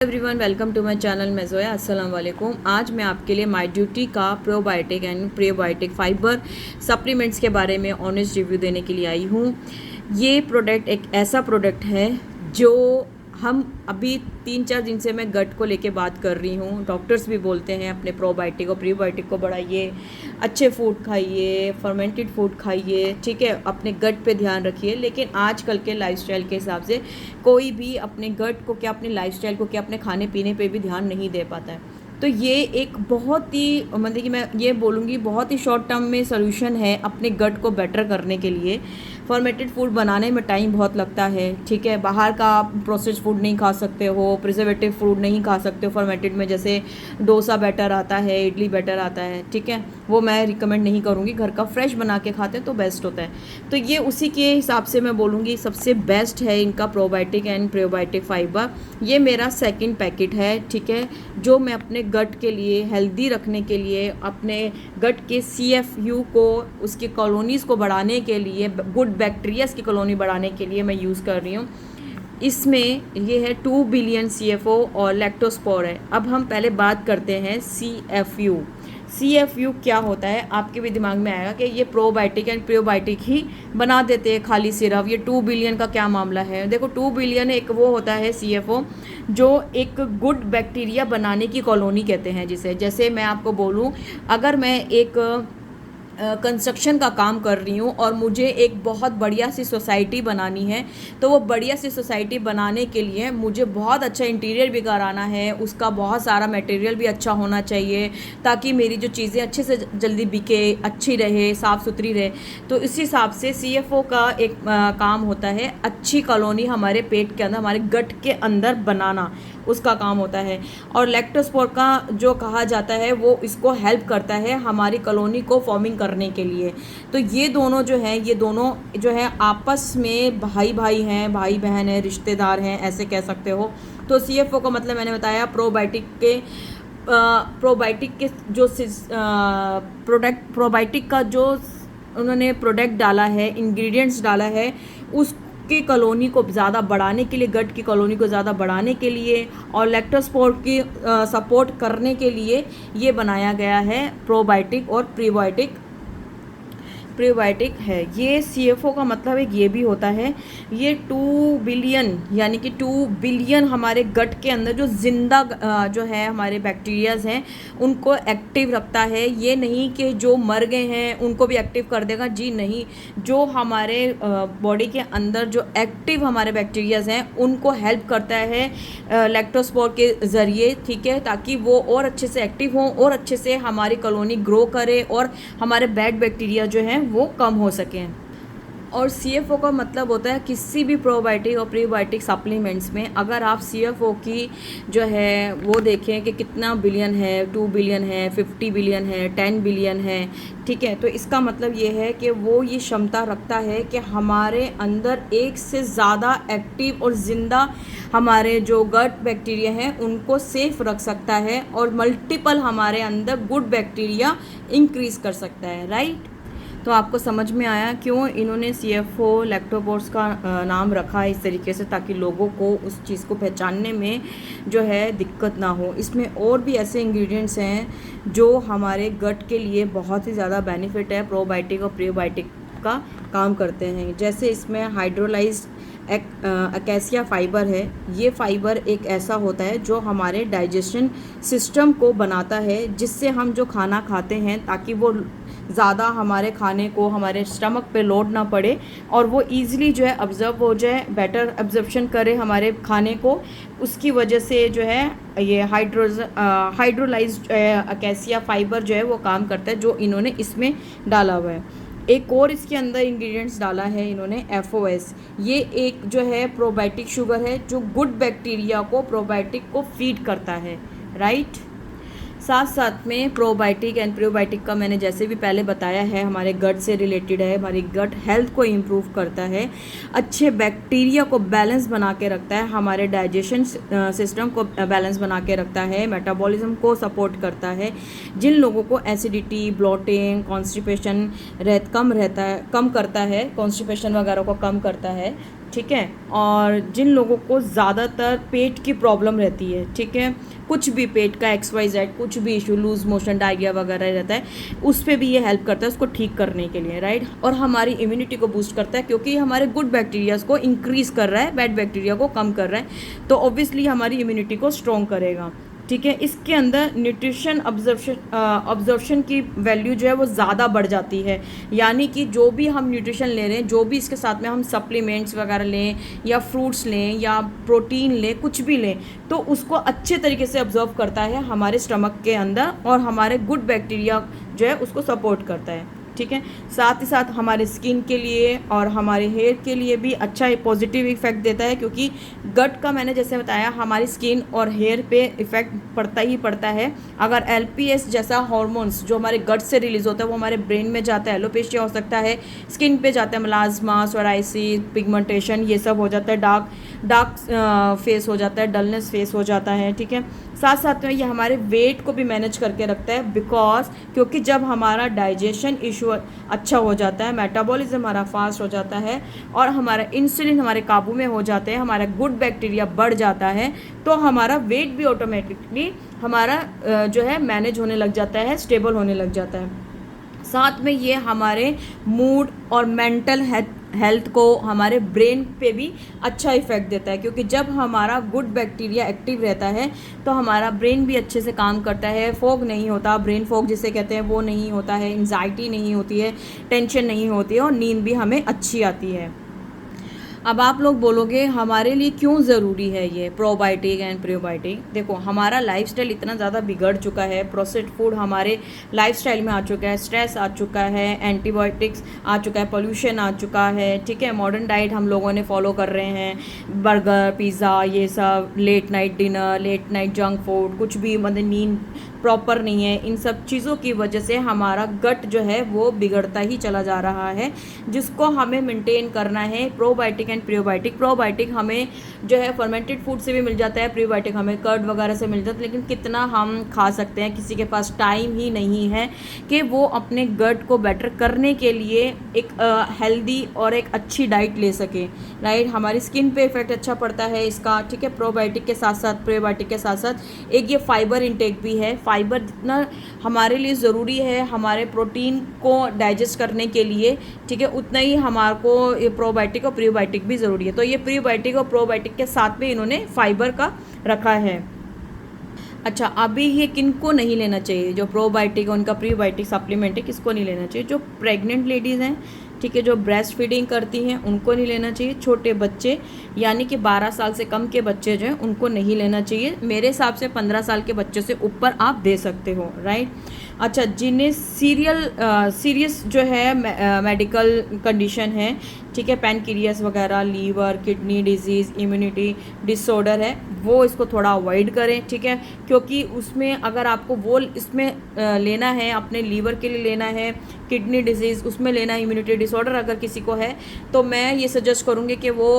Everyone welcome to my channel मैं जोया। अस्सलाम वालेकुम। आज मैं आपके लिए माय ड्यूटी का probiotic and prebiotic fibre supplements के बारे में ऑनेस्ट रिव्यू देने के लिए आई हूँ। ये प्रोडक्ट एक ऐसा प्रोडक्ट है जो हम अभी 3-4 दिन से मैं गट को लेके बात कर रही हूँ। डॉक्टर्स भी बोलते हैं अपने प्रोबायोटिक और प्रीबायोटिक को बढ़ाइए, अच्छे फूड खाइए, फर्मेंटेड फूड खाइए, ठीक है, अपने गट पे ध्यान रखिए। लेकिन आजकल के लाइफस्टाइल के हिसाब से कोई भी अपने गट को क्या, अपने लाइफस्टाइल को क्या, अपने खाने पीने पे भी ध्यान नहीं दे पाता है। तो ये एक बहुत ही मतलब कि मैं ये बोलूँगी बहुत ही शॉर्ट टर्म में सोल्यूशन है अपने गट को बेटर करने के लिए। फॉर्मेटेड फूड बनाने में टाइम बहुत लगता है, ठीक है, बाहर का प्रोसेस्ड फूड नहीं खा सकते हो, प्रिजर्वेटिव फूड नहीं खा सकते हो फॉर्मेटेड में, जैसे डोसा बैटर आता है, इडली बैटर आता है, ठीक है, वो मैं रिकमेंड नहीं करूँगी। घर का फ्रेश बना के खाते हैं तो बेस्ट होता है। तो ये उसी के हिसाब से मैं बोलूँगी सबसे बेस्ट है इनका प्रोबायोटिक एंड प्रीबायोटिक फाइबर। ये मेरा सेकंड पैकेट है, ठीक है, जो मैं अपने गट के लिए हेल्दी रखने के लिए, अपने गट के CFU को, उसकी कॉलोनीज़ को बढ़ाने के लिए, गुड बैक्टीरियाज की कॉलोनी बढ़ाने के लिए मैं यूज़ कर रही हूँ। इसमें ये है 2 बिलियन CFO और लैक्टोस्पोर है। अब हम पहले बात करते हैं CFU। CFU क्या होता है, आपके भी दिमाग में आएगा कि ये प्रोबायोटिक एंड प्रीबायोटिक ही बना देते हैं खाली सिर्फ, ये 2 बिलियन का क्या मामला है। देखो 2 बिलियन एक वो होता है CFO जो एक गुड बैक्टीरिया बनाने की कॉलोनी कहते हैं जिसे। जैसे मैं आपको बोलूँ, अगर मैं एक कंस्ट्रक्शन का काम कर रही हूँ और मुझे एक बहुत बढ़िया सी सोसाइटी बनानी है, तो वो बढ़िया सी सोसाइटी बनाने के लिए मुझे बहुत अच्छा इंटीरियर भी कराना है, उसका बहुत सारा मटेरियल भी अच्छा होना चाहिए ताकि मेरी जो चीज़ें अच्छे से जल्दी बिके, अच्छी रहे, साफ़ सुथरी रहे। तो इस हिसाब से CFO का एक काम होता है अच्छी कॉलोनी हमारे पेट के अंदर, हमारे गट के अंदर बनाना, उसका काम होता है। और लैक्टोस्पोर का जो कहा जाता है वो इसको हेल्प करता है हमारी कॉलोनी को फॉर्मिंग करने के लिए। तो ये दोनों जो हैं, ये दोनों जो है आपस में भाई भाई हैं, भाई बहन हैं, रिश्तेदार हैं, ऐसे कह सकते हो। तो CFO का मतलब मैंने बताया प्रोबायोटिक के जो प्रोबायोटिक का जो उन्होंने प्रोडक्ट डाला है, इंग्रेडिएंट्स डाला है, उसकी कॉलोनी को ज़्यादा बढ़ाने के लिए, गट की कॉलोनी को ज़्यादा बढ़ाने के लिए और लैक्टोस्पोर की सपोर्ट करने के लिए ये बनाया गया है प्रोबायोटिक और प्रीबायोटिक है। ये CFO का मतलब एक ये भी होता है, ये 2 बिलियन यानी कि 2 बिलियन हमारे गट के अंदर जो जिंदा जो है हमारे बैक्टीरियाज हैं उनको एक्टिव रखता है। ये नहीं कि जो मर गए हैं उनको भी एक्टिव कर देगा, जी नहीं, जो हमारे बॉडी के अंदर जो एक्टिव हमारे बैक्टीरियाज हैं उनको हेल्प करता है लैक्टोस्पोर के ज़रिए, ठीक है, ताकि वो और अच्छे से एक्टिव हों और अच्छे से हमारी कॉलोनी ग्रो करे और हमारे बैड बैक्टीरिया जो हैं वो कम हो सकें। और CFO का मतलब होता है किसी भी प्रोबायोटिक और प्रीबायोटिक सप्लीमेंट्स में अगर आप CFO की जो है वो देखें कि कितना बिलियन है, 2 बिलियन है, 50 बिलियन है, 10 बिलियन है, ठीक है, तो इसका मतलब ये है कि वो ये क्षमता रखता है कि हमारे अंदर एक से ज़्यादा एक्टिव और ज़िंदा हमारे जो गट बैक्टीरिया हैं उनको सेफ रख सकता है और मल्टीपल हमारे अंदर गुड बैक्टीरिया इंक्रीज़ कर सकता है, राइट। तो आपको समझ में आया क्यों इन्होंने CFO लैक्टोपोर्स का नाम रखा है इस तरीके से, ताकि लोगों को उस चीज़ को पहचानने में जो है दिक्कत ना हो। इसमें और भी ऐसे इंग्रेडिएंट्स हैं जो हमारे गट के लिए बहुत ही ज़्यादा बेनिफिट है, प्रोबायोटिक और प्रीबायोटिक का काम करते हैं। जैसे इसमें हाइड्रोलाइज्ड अकेसिया फाइबर है। ये फाइबर एक ऐसा होता है जो हमारे डाइजेशन सिस्टम को बनाता है, जिससे हम जो खाना खाते हैं ताकि वो ज़्यादा हमारे खाने को हमारे स्टमक पे लोड ना पड़े और वो ईज़िली जो है ऑब्ज़र्व हो जाए, बेटर ऑब्जर्प्शन करे हमारे खाने को। उसकी वजह से जो है ये हाइड्रोलाइज्ड अकेसिया फाइबर जो है वो काम करता है, जो इन्होंने इसमें डाला हुआ है। एक और इसके अंदर इंग्रेडिएंट्स डाला है इन्होंने FOS। ये एक जो है प्रोबायोटिक शुगर है जो गुड बैक्टीरिया को, प्रोबायोटिक को फीड करता है, राइट। साथ साथ में प्रोबायोटिक एंड प्रीबायोटिक का मैंने जैसे भी पहले बताया है हमारे गट से रिलेटेड है, हमारी गट हेल्थ को इम्प्रूव करता है, अच्छे बैक्टीरिया को बैलेंस बना के रखता है, हमारे डाइजेशन सिस्टम को बैलेंस बना के रखता है, मेटाबॉलिज्म को सपोर्ट करता है। जिन लोगों को एसिडिटी, ब्लोटिंग, कॉन्स्टिपेशन कम करता है, कॉन्स्टिपेशन वगैरह को कम करता है, ठीक है। और जिन लोगों को ज़्यादातर पेट की प्रॉब्लम रहती है, ठीक है, कुछ भी पेट का XYZ कुछ भी इशू, लूज मोशन, डायरिया वगैरह रहता है, उस पर भी ये हेल्प करता है उसको ठीक करने के लिए, राइट। और हमारी इम्यूनिटी को बूस्ट करता है क्योंकि हमारे गुड बैक्टीरियाज को इंक्रीज़ कर रहा है, बैड बैक्टीरिया को कम कर रहा है, तो ऑब्वियसली हमारी इम्यूनिटी को स्ट्रॉन्ग करेगा, ठीक है। इसके अंदर न्यूट्रिशन ऑब्जर्प्शन की वैल्यू जो है वो ज़्यादा बढ़ जाती है, यानी कि जो भी हम न्यूट्रिशन ले रहे हैं, जो भी इसके साथ में हम सप्लीमेंट्स वगैरह लें या फ्रूट्स लें या प्रोटीन लें, कुछ भी लें, तो उसको अच्छे तरीके से ऑब्जर्व करता है हमारे स्टमक के अंदर और हमारे गुड बैक्टीरिया जो है उसको सपोर्ट करता है, ठीक है। साथ ही साथ हमारे स्किन के लिए और हमारे हेयर के लिए भी अच्छा पॉजिटिव इफेक्ट देता है, क्योंकि गट का मैंने जैसे बताया हमारी स्किन और हेयर पे इफेक्ट पड़ता ही पड़ता है। अगर LPS जैसा हार्मोन्स जो हमारे गट से रिलीज होता है वो हमारे ब्रेन में जाता है, एलोपेशिया हो सकता है, स्किन पे जाता है मेलास्मा, सोराइसिस, पिगमेंटेशन, ये सब हो जाता है, डार्क फेस हो जाता है, डलनेस फेस हो जाता है, ठीक है। साथ साथ में ये हमारे वेट को भी मैनेज करके रखता है, क्योंकि जब हमारा डाइजेशन इशू अच्छा हो जाता है, मेटाबॉलिज्म हमारा फास्ट हो जाता है और हमारा इंसुलिन हमारे काबू में हो जाते हैं, हमारा गुड बैक्टीरिया बढ़ जाता है, तो हमारा वेट भी ऑटोमेटिकली हमारा जो है मैनेज होने लग जाता है, स्टेबल होने लग जाता है। साथ में ये हमारे मूड और मेंटल हेल्थ को, हमारे ब्रेन पे भी अच्छा इफेक्ट देता है, क्योंकि जब हमारा गुड बैक्टीरिया एक्टिव रहता है तो हमारा ब्रेन भी अच्छे से काम करता है, फॉग नहीं होता, ब्रेन फॉग जिसे कहते हैं वो नहीं होता है, एंजाइटी नहीं होती है, टेंशन नहीं होती है और नींद भी हमें अच्छी आती है। अब आप लोग बोलोगे हमारे लिए क्यों ज़रूरी है ये प्रोबायोटिक एंड प्रीबायोटिक। देखो, हमारा लाइफस्टाइल इतना ज़्यादा बिगड़ चुका है, प्रोसेस्ड फूड हमारे लाइफस्टाइल में आ चुका है, स्ट्रेस आ चुका है, एंटीबायोटिक्स आ चुका है, पोल्यूशन आ चुका है, ठीक है। मॉडर्न डाइट हम लोगों ने फॉलो कर रहे हैं, बर्गर, पिज़्ज़ा, ये सब, late night dinner, late night junk food, कुछ भी मतलब नींद प्रॉपर नहीं है, इन सब चीज़ों की वजह से हमारा गट जो है वो बिगड़ता ही चला जा रहा है, जिसको हमें मेंटेन करना है। प्रोबायोटिक एंड प्रीबायोटिक, प्रोबायोटिक हमें जो है फर्मेंटेड फूड से भी मिल जाता है, प्रीबायोटिक हमें कर्ड वगैरह से मिल जाता है, लेकिन कितना हम खा सकते हैं, किसी के पास टाइम ही नहीं है कि वो अपने गट को बेटर करने के लिए एक हेल्दी और एक अच्छी डाइट ले सके, राइट। हमारी स्किन पे इफेक्ट अच्छा पड़ता है इसका, ठीक है। प्रोबायोटिक के साथ साथ, प्रीबायोटिक के साथ साथ एक ये फाइबर इंटेक भी है। फाइबर जितना हमारे लिए ज़रूरी है हमारे प्रोटीन को डाइजेस्ट करने के लिए, ठीक है, उतना ही हमारे को ये प्रोबायोटिक और प्रीबायोटिक भी ज़रूरी है। तो ये प्रीबायोटिक और प्रोबायोटिक के साथ में इन्होंने फाइबर का रखा है। अच्छा, अभी ये किनको नहीं लेना चाहिए, जो प्रोबायोटिक उनका प्रीबायोटिक सप्लीमेंट है, किसको नहीं लेना चाहिए? जो प्रेग्नेंट लेडीज़ हैं, ठीक है, जो ब्रेस्ट फीडिंग करती हैं, उनको नहीं लेना चाहिए। छोटे बच्चे यानी कि 12 साल से कम के बच्चे जो हैं उनको नहीं लेना चाहिए। मेरे हिसाब से 15 साल के बच्चे से ऊपर आप दे सकते हो, राइट। अच्छा, जिन्हें सीरियस जो है मेडिकल कंडीशन है, ठीक है, पैनक्रियास वगैरह, liver, kidney disease, immunity disorder है, वो इसको थोड़ा अवॉइड करें, ठीक है, क्योंकि उसमें अगर आपको वो इसमें लेना है, अपने लीवर के लिए लेना है, किडनी डिजीज़ उसमें लेना है, इम्यूनिटी डिसऑर्डर अगर किसी को है, तो मैं ये सजेस्ट करूँगी कि वो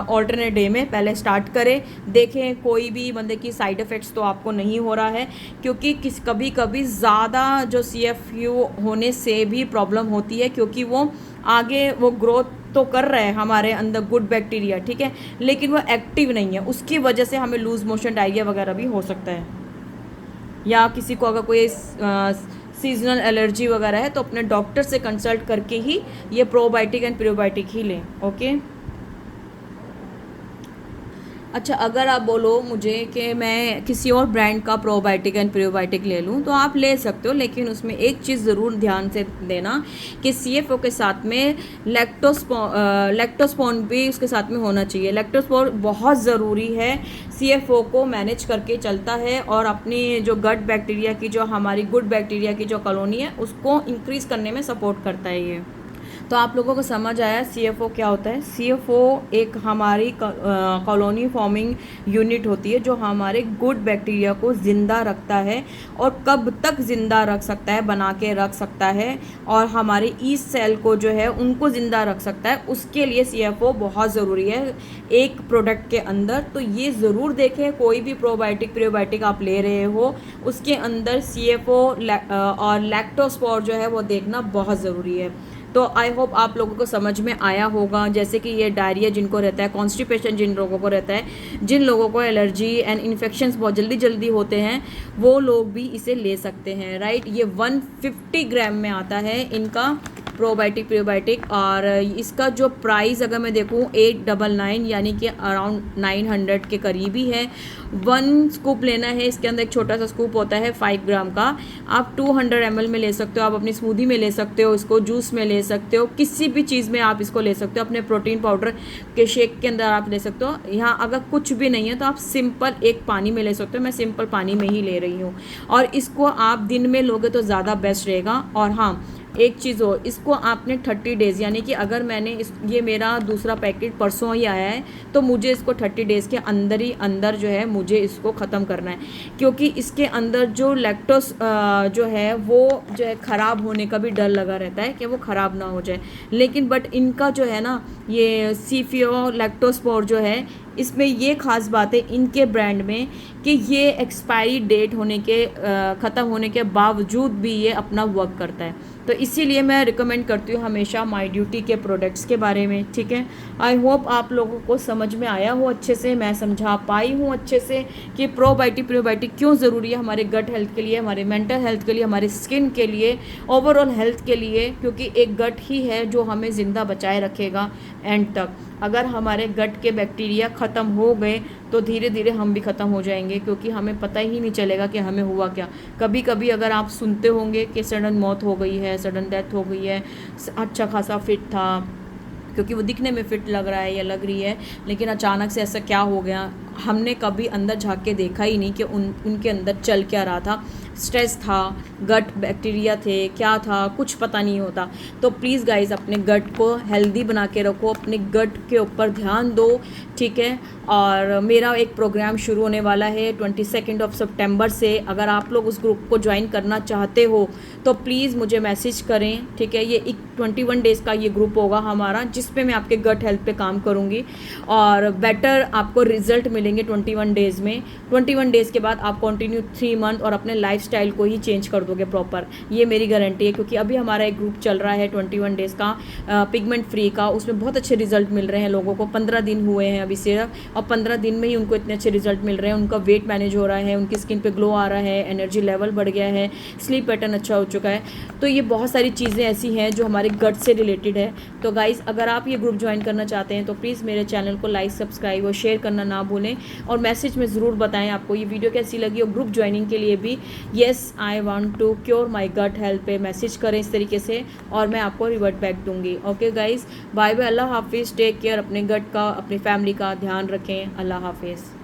ऑल्टरनेट डे में पहले स्टार्ट करें, देखें कोई भी बंदे की साइड इफ़ेक्ट्स तो आपको नहीं हो रहा है, क्योंकि कभी कभी ज़्यादा जो CFU होने से भी प्रॉब्लम होती है, क्योंकि वो आगे वो ग्रोथ तो कर रहे हैं हमारे अंदर गुड बैक्टीरिया, ठीक है, लेकिन वो एक्टिव नहीं है, उसकी वजह से हमें लूज मोशन, डायरिया वगैरह भी हो सकता है। या किसी को अगर कोई सीजनल एलर्जी वगैरह है तो अपने डॉक्टर से कंसल्ट करके ही ये प्रोबायोटिक एंड प्रीबायोटिक ही लें, ओके। अच्छा, अगर आप बोलो मुझे कि मैं किसी और ब्रांड का प्रोबायोटिक एंड प्रीबायोटिक ले लूँ तो आप ले सकते हो, लेकिन उसमें एक चीज़ ज़रूर ध्यान से देना कि CFO के साथ में लैक्टोस्पोन भी उसके साथ में होना चाहिए। लैक्टोस्पोन बहुत ज़रूरी है, CFO को मैनेज करके चलता है और अपनी जो गट बैक्टीरिया की, जो हमारी गुड बैक्टीरिया की जो कॉलोनी है उसको इंक्रीज़ करने में सपोर्ट करता है ये। तो आप लोगों को समझ आया CFO क्या होता है। CFO एक हमारी कॉलोनी फॉर्मिंग यूनिट होती है जो हमारे गुड बैक्टीरिया को ज़िंदा रखता है, और कब तक ज़िंदा रख सकता है, बना के रख सकता है, और हमारे ईस्ट सेल को जो है उनको ज़िंदा रख सकता है। उसके लिए CFO बहुत ज़रूरी है एक प्रोडक्ट के अंदर। तो ये ज़रूर देखें, कोई भी प्रोबायोटिक प्रीबायोटिक आप ले रहे हो उसके अंदर CFO और लैक्टोस्पोर जो है वो देखना बहुत ज़रूरी है। तो आई होप आप लोगों को समझ में आया होगा। जैसे कि ये डायरिया जिनको रहता है, कॉन्स्टिपेशन जिन लोगों को रहता है, जिन लोगों को एलर्जी एंड इन्फेक्शंस बहुत जल्दी जल्दी होते हैं, वो लोग भी इसे ले सकते हैं, राइट। ये 150 ग्राम में आता है इनका प्रोबायोटिक। और इसका जो प्राइस अगर मैं देखूँ 899 यानी कि अराउंड 900 के करीब ही है। 1 स्कूप लेना है, इसके अंदर एक छोटा सा स्कूप होता है 5 ग्राम का। आप 200 ml में ले सकते हो, आप अपनी स्मूदी में ले सकते हो, इसको जूस में ले सकते हो, किसी भी चीज़ में आप इसको ले सकते हो, अपने प्रोटीन पाउडर के शेक के अंदर आप ले सकते हो। यहाँ अगर कुछ भी नहीं है तो आप सिंपल एक पानी में ले सकते हो, मैं सिंपल पानी में ही ले रही हूँ। और इसको आप दिन में लोगे तो ज़्यादा बेस्ट रहेगा। और हाँ, एक चीज़ हो, इसको आपने 30 डेज़ यानी कि अगर मैंने ये मेरा दूसरा पैकेट परसों ही आया है, तो मुझे इसको 30 डेज़ के अंदर ही अंदर जो है मुझे इसको ख़त्म करना है, क्योंकि इसके अंदर जो लैक्टोस जो है वो जो है ख़राब होने का भी डर लगा रहता है कि वो ख़राब ना हो जाए। लेकिन बट इनका जो है ना, ये सीफियो लैक्टोस्पोर जो है, इसमें ये ख़ास बात है इनके ब्रांड में कि ये एक्सपायरी डेट होने के ख़त्म होने के बावजूद भी ये अपना वर्क करता है। तो इसीलिए मैं रिकमेंड करती हूँ हमेशा माई ड्यूटी के प्रोडक्ट्स के बारे में, ठीक है। आई होप आप लोगों को समझ में आया हो अच्छे से, मैं समझा पाई हूँ अच्छे से कि प्रोबायोटिक क्यों ज़रूरी है हमारे गट हेल्थ के लिए, हमारे मेंटल हेल्थ के लिए, हमारे स्किन के लिए, ओवरऑल हेल्थ के लिए, क्योंकि एक गट ही है जो हमें ज़िंदा बचाए रखेगा एंड तक। अगर हमारे गट के बैक्टीरिया ख़त्म हो गए तो धीरे धीरे हम भी ख़त्म हो जाएंगे, क्योंकि हमें पता ही नहीं चलेगा कि हमें हुआ क्या। कभी कभी अगर आप सुनते होंगे कि सडन मौत हो गई है, सडन डेथ हो गई है, अच्छा खासा फिट था, क्योंकि वो दिखने में फ़िट लग रहा है या लग रही है, लेकिन अचानक से ऐसा क्या हो गया, हमने कभी अंदर झांक के देखा ही नहीं कि उनके अंदर चल क्या रहा था। स्ट्रेस था, गट बैक्टीरिया थे, क्या था, कुछ पता नहीं होता। तो प्लीज़ गाइज अपने गट को हेल्दी बना के रखो, अपने गट के ऊपर ध्यान दो, ठीक है। और मेरा एक प्रोग्राम शुरू होने वाला है 22 सितंबर से। अगर आप लोग उस ग्रुप को ज्वाइन करना चाहते हो तो प्लीज़ मुझे मैसेज करें, ठीक है। ये 21 डेज़ का ये ग्रुप होगा हमारा, जिसपे मैं आपके गट हेल्थ पे काम करूँगी और बेटर आपको रिजल्ट मिलेंगे 21 डेज़ में। 21 डेज़ के बाद आप कंटिन्यू 3 मंथ और अपने लाइफस्टाइल को ही चेंज कर दोगे प्रॉपर, ये मेरी गारंटी है। क्योंकि अभी हमारा एक ग्रुप चल रहा है 21 डेज़ का पिगमेंट फ्री का, उसमें बहुत अच्छे रिजल्ट मिल रहे हैं लोगों को। 15 दिन हुए हैं अभी सिर्फ, और 15 दिन में ही उनको इतने अच्छे रिजल्ट मिल रहे हैं। उनका वेट मैनेज हो रहा है, उनकी स्किन पे ग्लो आ रहा है, एनर्जी लेवल बढ़ गया है, स्लीप पैटर्न अच्छा हो चुका है। तो ये बहुत सारी चीज़ें ऐसी हैं जो हमारे गट से रिलेटेड है। तो गाइज़ अगर आप ये ग्रुप ज्वाइन करना चाहते हैं तो प्लीज़ मेरे चैनल को लाइक, सब्सक्राइब और शेयर करना ना भूलें, और मैसेज में ज़रूर बताएं आपको ये वीडियो कैसी लगी। और ग्रुप ज्वाइनिंग के लिए भी yes I want to cure my gut health पे मैसेज करें इस तरीके से, और मैं आपको रिवर्ट बैक दूंगी। ओके गाइज़, बाय बाय, अल्लाह हाफिज़, टेक केयर, अपने गट का, अपनी फैमिली का ध्यान रखें, अल्लाह हाफिज़।